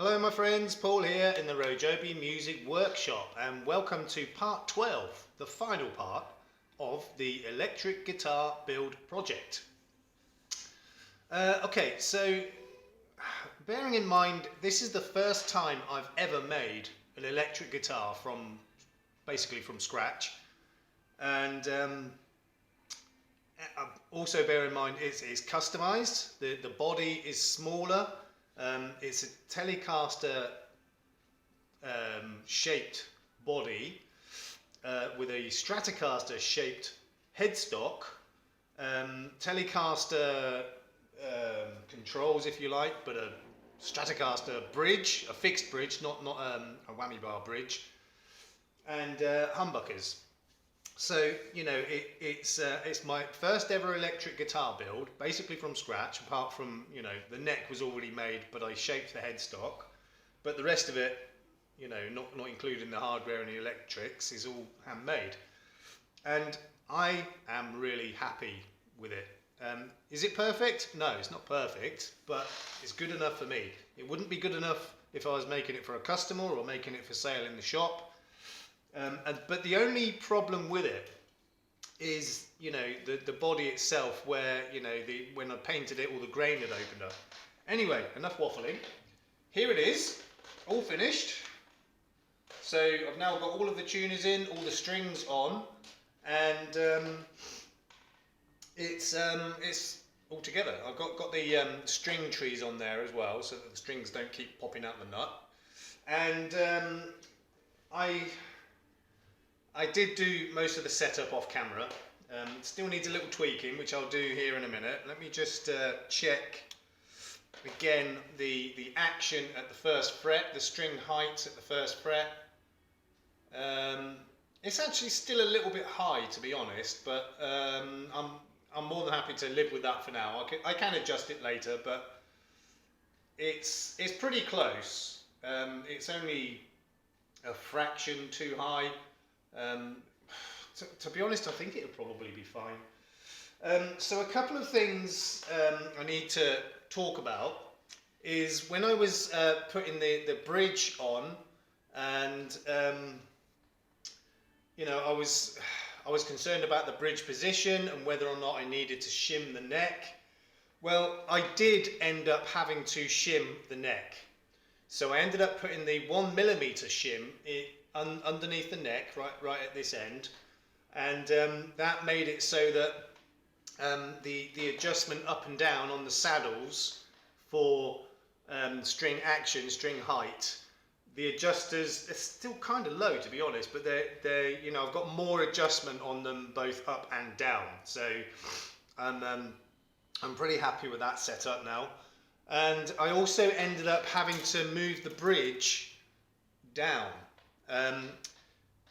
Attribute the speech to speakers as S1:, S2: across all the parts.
S1: Hello my friends, Paul here in the RoJoBe Music Workshop, and welcome to part 12, the final part of the electric guitar build project. Okay, so bearing in mind this is the first time I've ever made an electric guitar basically from scratch, and also bear in mind it's customized. The body is smaller. It's a Telecaster shaped body with a Stratocaster shaped headstock, Telecaster controls if you like, but a Stratocaster bridge, a fixed bridge, not a whammy bar bridge, and humbuckers. So you know it's my first ever electric guitar build, basically from scratch. Apart from the neck was already made, but I shaped the headstock. But the rest of it, not including the hardware and the electrics, is all handmade. And I am really happy with it. Is it perfect? No, it's not perfect, but it's good enough for me. It wouldn't be good enough if I was making it for a customer or making it for sale in the shop. But the only problem with it is, the body itself, where, when I painted it, all the grain had opened up. Anyway, enough waffling. Here it is, all finished. So I've now got all of the tuners in, all the strings on, and it's all together. I've got the string trees on there as well, so that the strings don't keep popping out the nut. And I did do most of the setup off camera. Still needs a little tweaking, which I'll do here in a minute. Let me just check again the action at the first fret, the string heights at the first fret. It's actually still a little bit high, to be honest, but I'm more than happy to live with that for now. I can adjust it later, but it's pretty close. It's only a fraction too high. To be honest, I think it'll probably be fine. So a couple of things I need to talk about is when I was putting the bridge on, and I was concerned about the bridge position and whether or not I needed to shim the neck. Well, I did end up having to shim the neck. So I ended up putting the 1mm shim underneath the neck, right at this end, and that made it so that the adjustment up and down on the saddles for string action, string height, the adjusters are still kind of low, to be honest, but they're I've got more adjustment on them both up and down. So I'm pretty happy with that setup now. And I also ended up having to move the bridge down.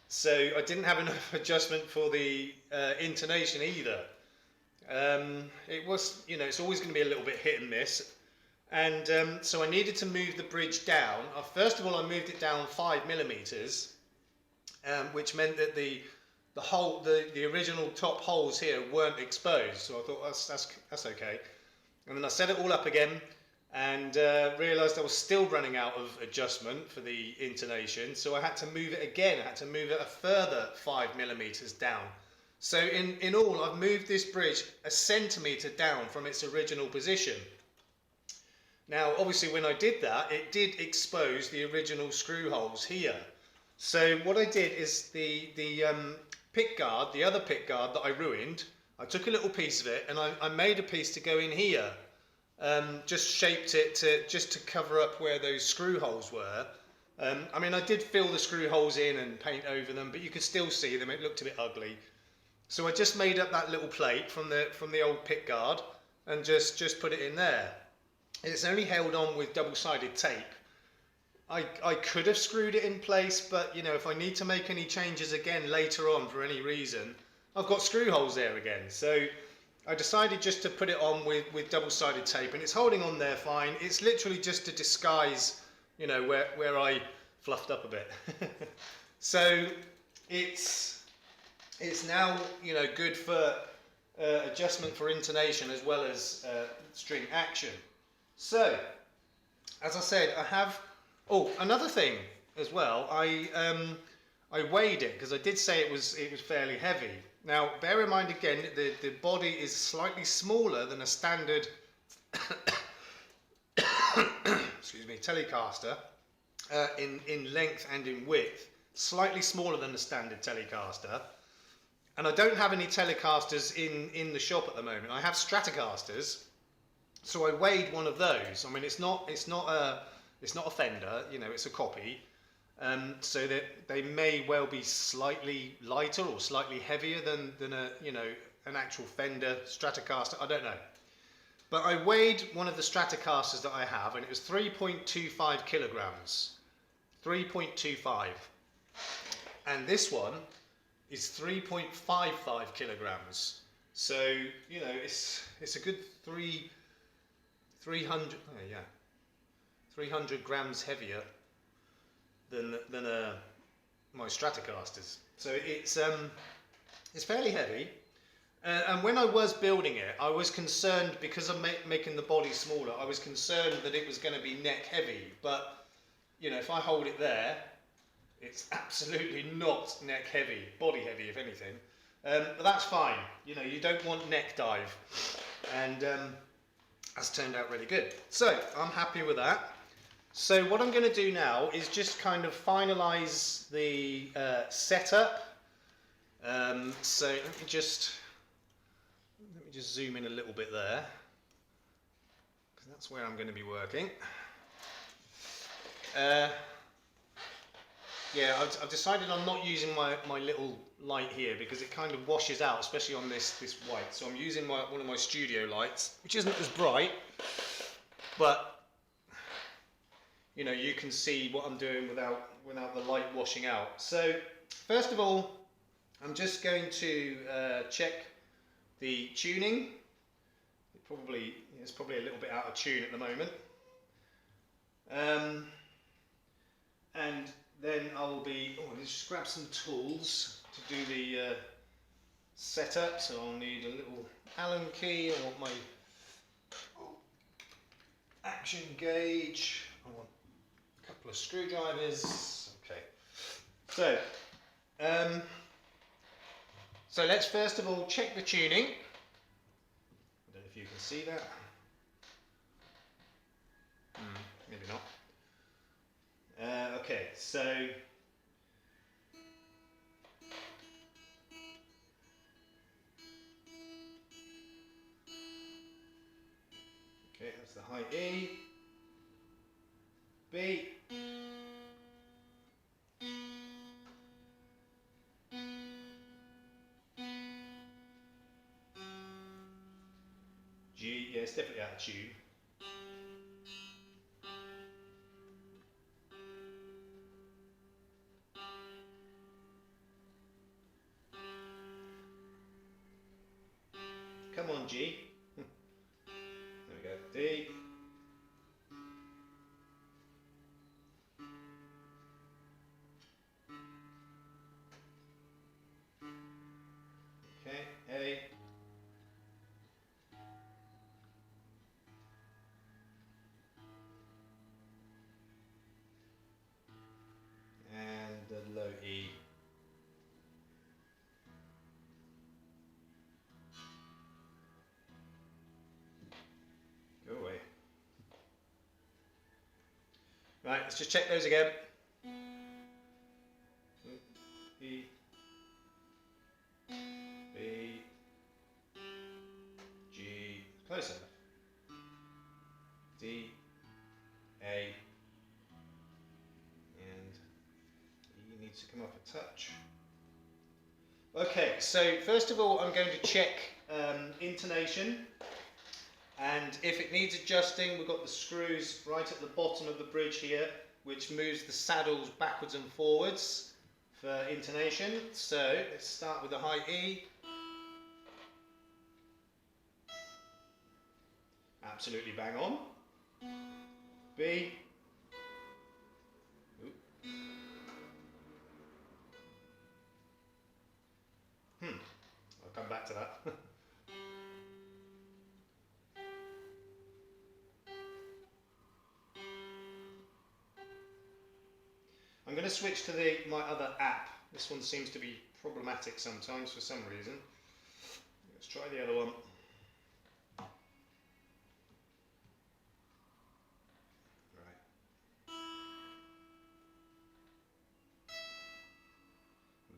S1: So I didn't have enough adjustment for the intonation either. It was, it's always going to be a little bit hit and miss. And so I needed to move the bridge down. First of all, I moved it down 5mm, which meant that the original top holes here weren't exposed. So I thought that's okay. And then I set it all up again, and realised I was still running out of adjustment for the intonation, so I had to move it again. I had to move it a further 5mm down. So in all, I've moved this bridge a centimetre down from its original position. Now, obviously, when I did that, it did expose the original screw holes here. So what I did is the pick guard, the other pick guard that I ruined, I took a little piece of it and I made a piece to go in here. Just shaped it to cover up where those screw holes were. I mean, I did fill the screw holes in and paint over them, but you could still see them. It looked a bit ugly. So I just made up that little plate from the old pick guard and just put it in there. It's only held on with double-sided tape. I could have screwed it in place, but if I need to make any changes again later on for any reason, I've got screw holes there again. So I decided just to put it on with double-sided tape, and it's holding on there fine. It's literally just to disguise, where I fluffed up a bit. So it's now, good for adjustment for intonation as well as string action. So, as I said, I have Oh, another thing as well. I weighed it because I did say it was fairly heavy. Now, bear in mind again, the body is slightly smaller than a standard excuse me, Telecaster in length and in width, slightly smaller than the standard Telecaster. And I don't have any Telecasters in the shop at the moment. I have Stratocasters, so I weighed one of those. I mean, it's not a Fender, you know, it's a copy. So that they may well be slightly lighter or slightly heavier than a, you know, an actual Fender Stratocaster. I don't know. But I weighed one of the Stratocasters that I have, and it was 3.25 kilograms. 3.25. And this one is 3.55 kilograms. So, you know, it's a good 300 grams heavier than my Stratocasters. So it's fairly heavy. And when I was building it, I was concerned, because I'm making the body smaller, I was concerned that it was going to be neck heavy. But, you know, if I hold it there, it's absolutely not neck heavy, body heavy if anything. But that's fine. You know, you don't want neck dive. And that's turned out really good. So I'm happy with that. So what I'm going to do now is just kind of finalize the setup. So let me just zoom in a little bit there, because that's where I'm going to be working. Yeah, I've decided I'm not using my little light here because it kind of washes out, especially on this white. So I'm using one of my studio lights, which isn't as bright, but you know, you can see what I'm doing without the light washing out. So first of all, I'm just going to check the tuning. It's probably a little bit out of tune at the moment. And then I'll just grab some tools to do the setup. So I'll need a little Allen key. I want my action gauge. I want a couple of screwdrivers. Okay. So let's first of all check the tuning. I don't know if you can see that. Maybe not. Okay, so that's the high E, B, G. Yeah, it's definitely out of tune. Come on, G. There we go. D. Okay, A. And the low E. Go away. Right, let's just check those again. E, B, G, close enough. D, A, and E needs to come up a touch. Okay, so first of all I'm going to check intonation, and if it needs adjusting, we've got the screws right at the bottom of the bridge here, which moves the saddles backwards and forwards for intonation. So let's start with the high E. Absolutely bang on. B. Oop. I'll come back to that. going to switch to my other app. This one seems to be problematic sometimes for some reason. Let's try the other one.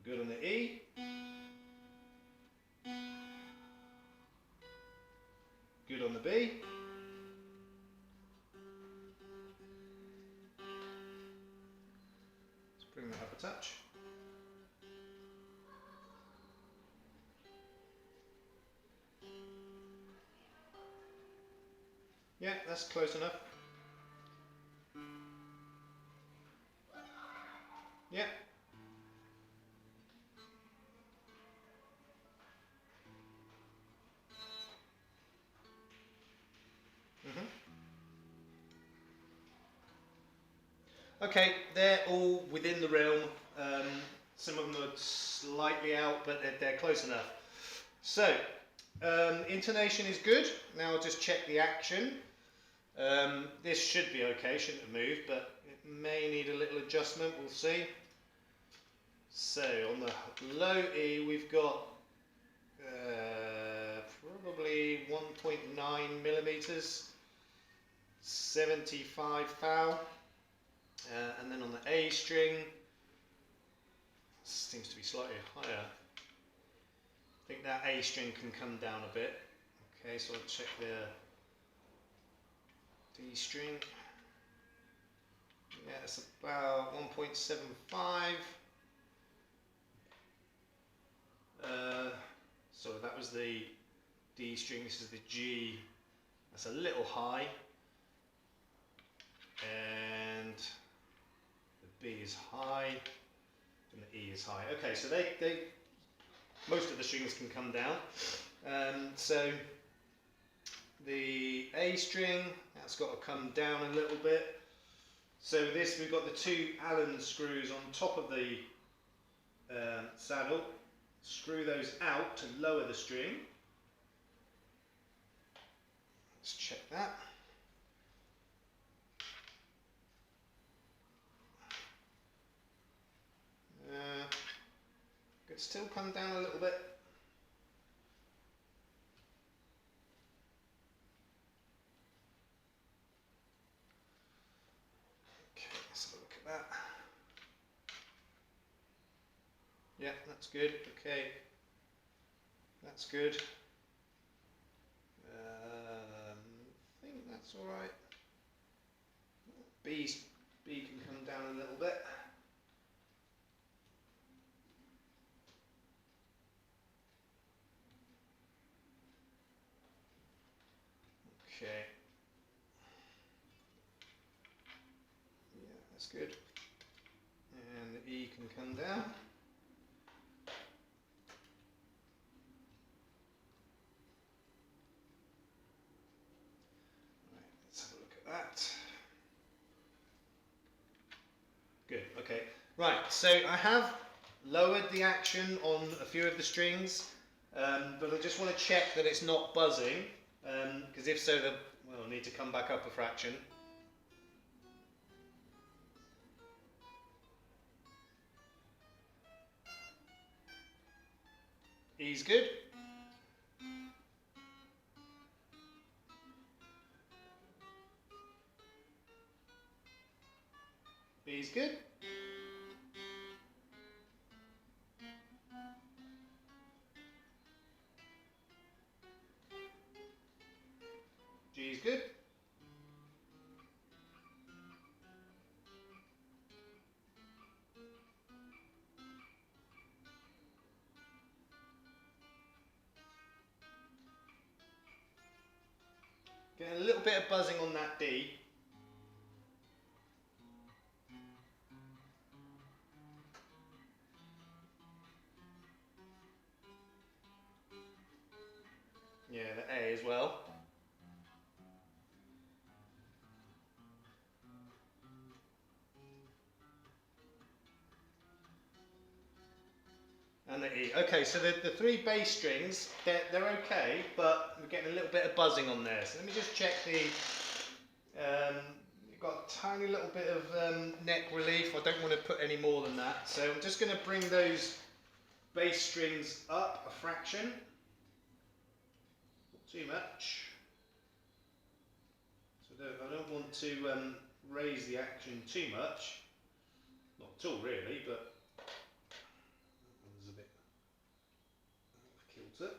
S1: Good on the E. Good on the B. Let's bring that up a touch. Yeah, that's close enough. Yeah. Okay, they're all within the realm. Some of them are slightly out, but they're close enough. So, intonation is good. Now I'll just check the action. This should be okay, shouldn't have moved, but it may need a little adjustment, we'll see. So, on the low E, we've got probably 1.9 millimeters, 75 thou. And then on the A string, seems to be slightly higher. I think that A string can come down a bit. Okay, so I'll check the D string. Yeah, it's about 1.75. So that was the D string, this is the G. That's a little high. And the B is high, and the E is high. Okay, so most of the strings can come down. So the A string, that's got to come down a little bit. So with this, we've got the two Allen screws on top of the saddle. Screw those out to lower the string. Let's check that. Could still come down a little bit. Okay, let's have a look at that. Yeah, that's good. Okay, that's good. I think that's all right. B can come down a little bit. Okay. Yeah, that's good. And the E can come down. Right, let's have a look at that. Good, okay. Right, so I have lowered the action on a few of the strings, but I just want to check that it's not buzzing, because if so, we'll need to come back up a fraction. E's good. B's good. G's good. Getting a little bit of buzzing on that D. Yeah, the A as well. And the E. Okay, so the three bass strings, they're okay, but we're getting a little bit of buzzing on there. So let me just check the, you've got tiny little bit of neck relief. I don't want to put any more than that. So I'm just going to bring those bass strings up a fraction. Not too much. So I don't want to raise the action too much. Not at all really, but that was a bit kilter.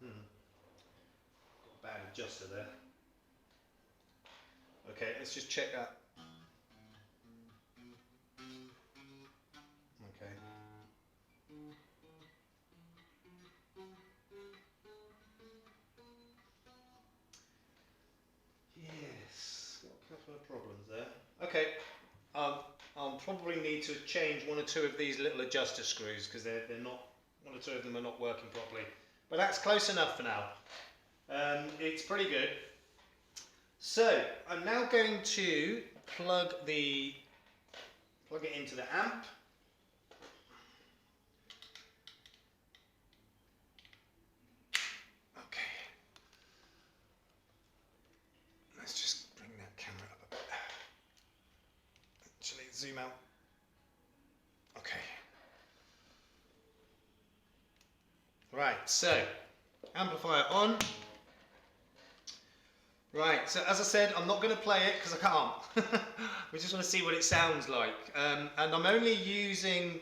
S1: Got a bad adjuster there. Okay, let's just check that. Okay. Yes, got a couple of problems there. Okay, I'll probably need to change one or two of these little adjuster screws because they're not, one or two of them are not working properly. But that's close enough for now. It's pretty good. So I'm now going to plug it into the amp. Okay. Let's just bring that camera up a bit. Actually, zoom out. Okay. Right, so amplifier on. Right, so as I said, I'm not going to play it because I can't. We just want to see what it sounds like. And I'm only using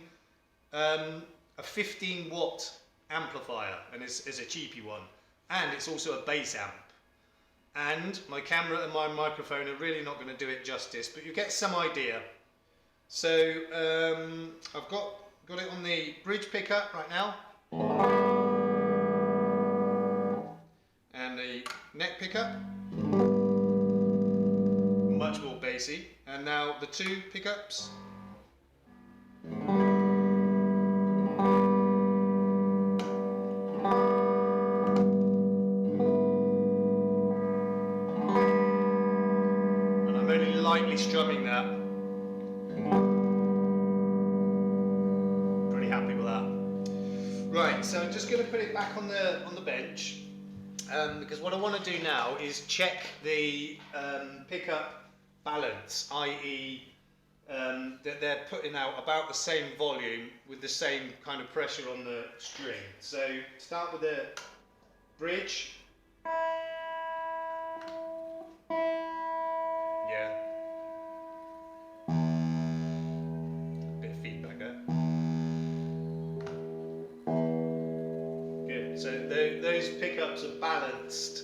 S1: a 15 watt amplifier, and it's a cheapy one. And it's also a bass amp. And my camera and my microphone are really not going to do it justice, but you get some idea. So I've got it on the bridge pickup right now. And the neck pickup. Much more bassy. And now the two pickups. And I'm only lightly strumming that. Pretty happy with that. Right, so I'm just going to put it back on the bench. Because what I want to do now is check the pickup balance, i.e. that they're putting out about the same volume with the same kind of pressure on the string. So start with the bridge. Yeah. A bit of feedback there. Good. So those pickups are balanced,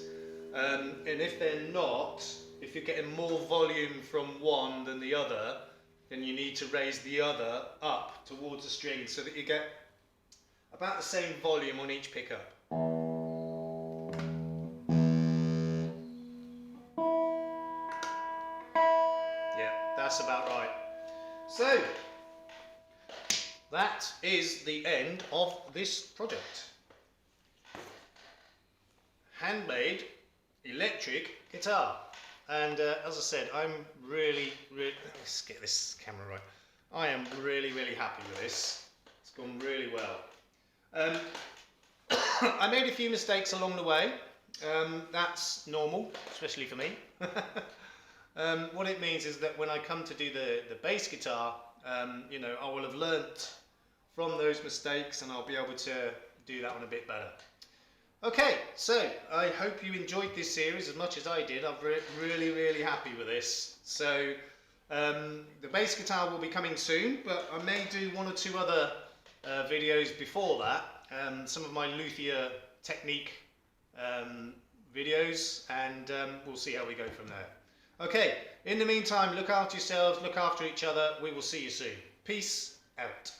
S1: and if they're not, if you're getting more volume from one than the other, then you need to raise the other up towards the string so that you get about the same volume on each pickup. Yeah, that's about right. So, that is the end of this project. Handmade electric guitar. And as I said, I'm really, let's get this camera right. I am really happy with this. It's gone really well. I made a few mistakes along the way. That's normal, especially for me. What it means is that when I come to do the bass guitar, you know, I will have learnt from those mistakes and I'll be able to do that one a bit better. Okay, so I hope you enjoyed this series as much as I did. I'm really happy with this. So the bass guitar will be coming soon, but I may do one or two other videos before that. Some of my luthier technique videos, and we'll see how we go from there. Okay, in the meantime, look after yourselves, look after each other. We will see you soon. Peace out.